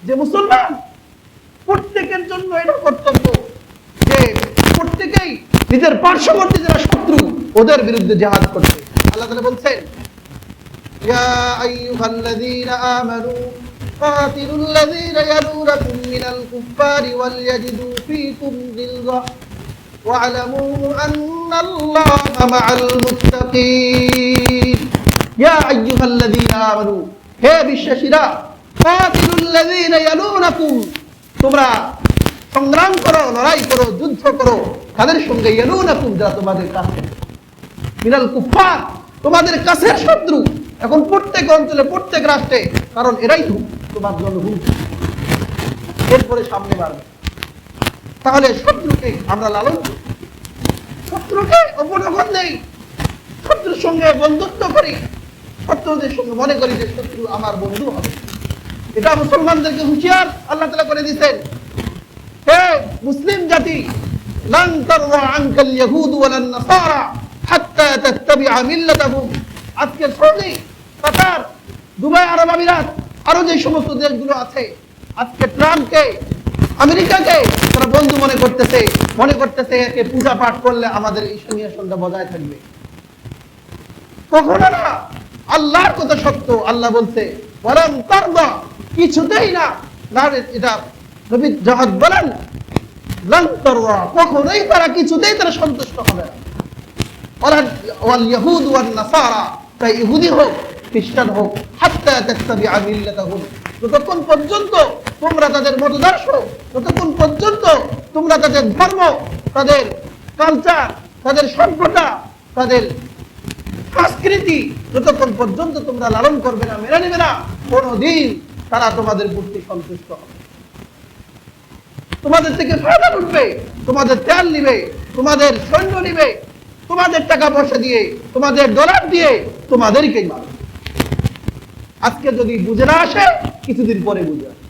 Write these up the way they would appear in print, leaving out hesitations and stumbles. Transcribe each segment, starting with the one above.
যে মুসলমান প্রত্যেকের জন্য এটা কর্তব্য যে প্রত্যেকেই নিজের পার্শ্ববর্তী যারা শত্রু ওদের বিরুদ্ধে জিহাদ করবে। আল্লাহ তাআলা বলছেন ইয়া আইয়ুহাল্লাযীনা আমানু قاتلوا الذين يلونكم من الكفار وليجدوا فيكم غلظة واعلموا أن الله مع المتقين يا أيها الذين آمنوا হে বিশ্বাসীরা قاتلوا الذين يلونكم তোমরা সংগ্রাম করো, লড়াই করো, যুদ্ধ করো তাদের সঙ্গে ইয়ালুনাকুম যারা তোমাদের কাছে মিনাল কুফার তোমাদের কাছের শত্রু। এখন প্রত্যেক অঞ্চলে প্রত্যেক রাষ্ট্রে কারণ এরাই তোমার জন্য হুমকি, এরপরে সামনে বাড়বে। তাহলে শত্রুকে আমরা লালন করি, শত্রুকে অপনগর নেই, শত্রুর সঙ্গে বন্ধুত্ব করি, শত্রুদের সঙ্গে মনে করি যে শত্রু আমার বন্ধু হবে। এটা মুসলমানদেরকে হুঁশিয়ার আল্লাহ তাআলা করে দিয়েছেন। হে মুসলিম জাতি, লান তারদা আনকাল ইয়াহুদ ওয়ালান নাসারা হাত্তা তাত্তাবিআ মিল্লাতাহুম। আজকে সৌদি, কাতার, দুবাই, আরব আমিরাত আরো যে সমস্ত দেশগুলো আছে আজকে ট্রাম্পকে, আমেরিকাকে তারা বন্ধু মনে করতেছে একে পূজা পাঠ করলে আমাদের এই সংঘর্ষটা বজায় থাকবে। কখনো না। আল্লাহর কথা সত্য। আল্লাহ বলছে ওয়ালান তারদা, কিছুতেই না। এটা নবী জাহাদ বলেন লান তারদা, কখনোই তারা কিছুতেই তারা সন্তুষ্ট হবে না। ওয়াল ইয়াহুদ ওয়ান নাসারা, তাই ইহুদি হোক খ্রিস্টান হোক, হাত্তা তাত্তাবিআ মিল্লাতাহুম, যতক্ষণ পর্যন্ত তোমরা তাদের মতদর্শ, যতক্ষণ পর্যন্ত তোমরা তাদের ধর্ম, তাদের কালচার, তাদের সভ্যতা, তাদের সংস্কৃতি যতক্ষণ পর্যন্ত তোমরা লালন করবে না, মেনে নেবে না, কোনদিন তারা তোমাদের প্রতি সন্তুষ্ট হবে। তোমাদের থেকে ফায়দা লুটবে, তোমাদের তেল নিবে, তোমাদের সৈন্য নিবে, তোমাদের টাকা পয়সা দিয়ে, তোমাদের ডলার দিয়ে তোমাদেরকেই মারবে। আজকে যদি বুঝে না আসে কিছুদিন পরে বুঝে আসে।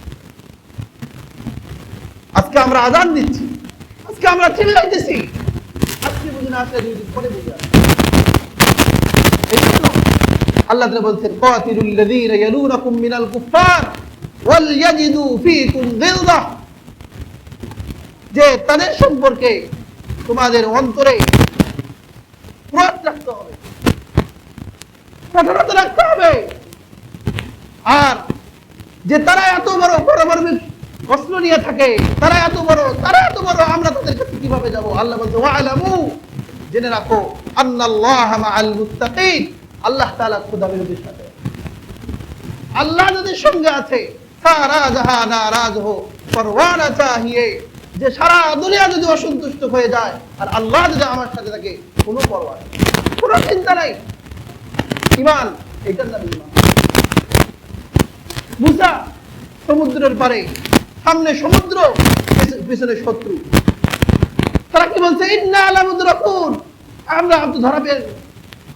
আজকে আমরা আযান দিচ্ছি, আজকে আমরা চিল্লাইতেছি, আজকে বুঝে না আসে দুই দিন পরে বুঝে আসে। আল্লাহ তাআলা বলছেন কাতিলুল লাযীনা ইয়ালুনাকুম মিনাল কুফফার ওয়াল ইয়াজিদু ফীকুম গিলযা, যে তাদের সম্পর্কে তোমাদের অন্তরে ক্রোধ রাখতে হবে, কঠোরতা রাখতে হবে। আর যে তারা এত বড় পারমাণবিক অস্ত্র নিয়ে থাকে, তারা এত বড়, আমরা তাদের কাছে কিভাবে যাব? আল্লাহ বলছে ওয়ালামু, জেনে রাখো আন্নাল্লাহা মাআল মুত্তাকিন, আল্লাহ তাআলা খোদাবিরদের সাথে। আল্লাহ যাদের সঙ্গে আছে, সারা জাহান নারাজ হো পরওয়ানা চাহিয়ে, যে সারা দুনিয়া যদি অসন্তুষ্ট হয়ে যায় আর আল্লাহ যদি আমার সাথে থাকে কোনো পরোয়া নেই, কোনো চিন্তা নাই। ঈমান, এটার নাম ঈমান। মুসা সমুদ্রের পারে, সামনে সমুদ্র, পিছনে শত্রু। তারা কি বলছে ইন্না লামুদরাকুন, আমরা তো ধরা পেয়ে,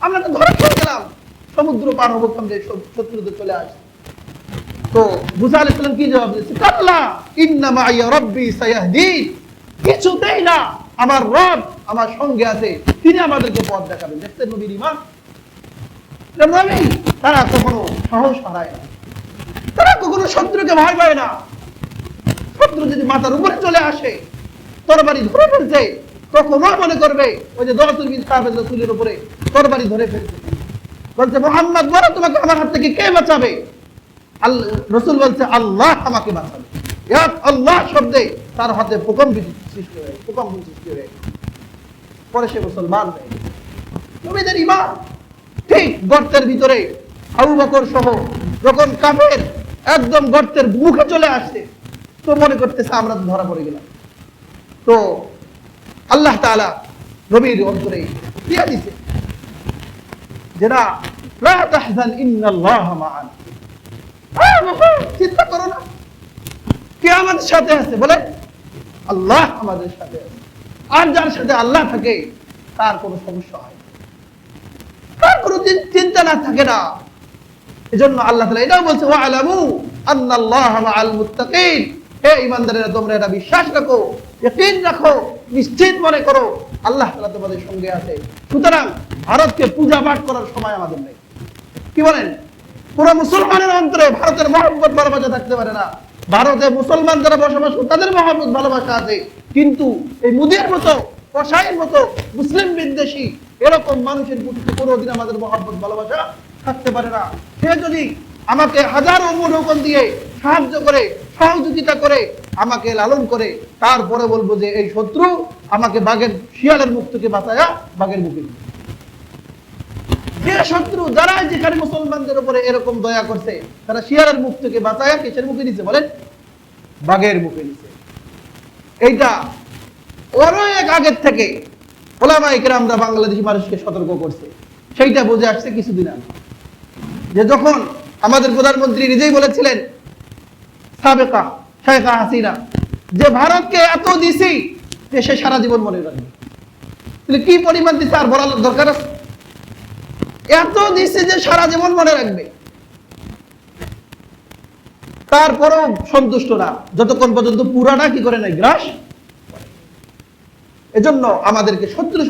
আমরা তো ধরা খেয়ে গেলাম, সমুদ্র পার হবো সামনে, শত্রুদের চলে আসে। তো মুসা আলাইহিস সালাম কি জবাব দিয়েছে? কাল্লা ইন্না মাইয়া রাব্বি সায়াহদিন, কিছুতেই না, আমার রব আমার সঙ্গে আছে, তিনি আমাদেরকে পথ দেখাবেন। দেখছেন নবীর ঈমান। তারা কখনো সাহস হারায় না, তারা কখনো শত্রুকে ভয় পায় না। শত্রু যদি মাথার উপরে চলে আসে, তরবারি ধরে ফেলছে, তখনও মনে করবে ওই যে দরাতুল বিন সাহেবের রাসূলের উপরে তরবারি ধরে ফেলছে, বলছে মুহাম্মদ বলো তোমাকে আমার হাত থেকে কে বাঁচাবে? রাসূল বলছে আল্লাহ আমাকে বাঁচাবে। এক আল্লাহ শব্দে তার হাতে ভূকম্প সৃষ্টি হয়ে পরে সে মুসলমান হয়ে গেল। নবীদের ঈমান ঠিক গর্তের ভিতরে আবু বকর সহ যখন কাফের একদম গর্তের মুখে চলে আসছে, তো মনে করতেছে আমরা তো ধরা পড়ে গেলাম। তো আল্লাহ তাআলা নবীর অন্তরে দিয়া দিছে যে না, লা তাহজান ইন্নাল্লাহা মা'ানা, চিন্তা করো না, কে আমাদের সাথে আছে? বলে আল্লাহ আমাদের সাথে আছে। আর যার সাথে আল্লাহ থাকে তার কোনো সমস্যা হয় না, তার কোনো চিন্তা না থাকে না। এজন্য আল্লাহ তাআলা এটাও বলছে ওয়ালামু আন্নাল্লাহা মাআল মুত্তাকিন, হে ঈমানদারেরা তোমরা এটা বিশ্বাস রাখো, ইয়াকিন রাখো, নিশ্চিত মনে করো আল্লাহ তাআলা তোমাদের সঙ্গে আছে। সুতরাং ভারতকে পূজা পাঠ করার সময় আমাদের নেই। কি বলেন? পুরো মুসলমানের অন্তরে ভারতের মহব্বত ভালোবাসা থাকতে পারে না, ভারতে মুসলমান যারা বসবাস করে তাদের মহব্বত ভালোবাসা আছে, কিন্তু এই মুদির মতো কসাইয়ের মতো মুসলিম বিদ্বেষী এরকম মানুষের প্রতি কোনোদিন আমাদের মহব্বত ভালোবাসা থাকতে পারে না। সে যদি আমাকে হাজারো অনুরোধন দিয়ে সাহায্য করে, সহযোগিতা করে, আমাকে লালন করে, তারপরে বলবো যে এই শত্রু আমাকে বাঘের শিয়ালের মুখ থেকে বাঁচায়া বাঘের মুখে দিবে। যে শত্রু যারা যেখানে মুসলমানদের উপরে এরকম দয়া করছে, তারা শিয়ালের মুখ থেকে বাঁচায়া কিসের মুখে দিচ্ছে বলেন? বাঘের মুখে দিচ্ছে। এইটা অনেক আগের থেকে ওলামায়ে কেরামরা বাংলাদেশি মানুষকে সতর্ক করছে। সেইটা বুঝে আসছে কিছুদিন আগে, যে যখন আমাদের প্রধানমন্ত্রী নিজেই বলেছিলেন সাবেকা শেখা হাসিনা যে ভারতকে এত দিছি যে সে সারা জীবন মনে রাখবে। তাহলে কি পরিমাণ দিচ্ছে আর বলার দরকার আছে? এত দিছে যে সারা জীবন মনে রাখবে। তারপরেও সন্তুষ্ট না, যতক্ষণ পর্যন্ত পুরাটা কি করে নাই, গ্রাস। এজন্য আমাদেরকে শত্রু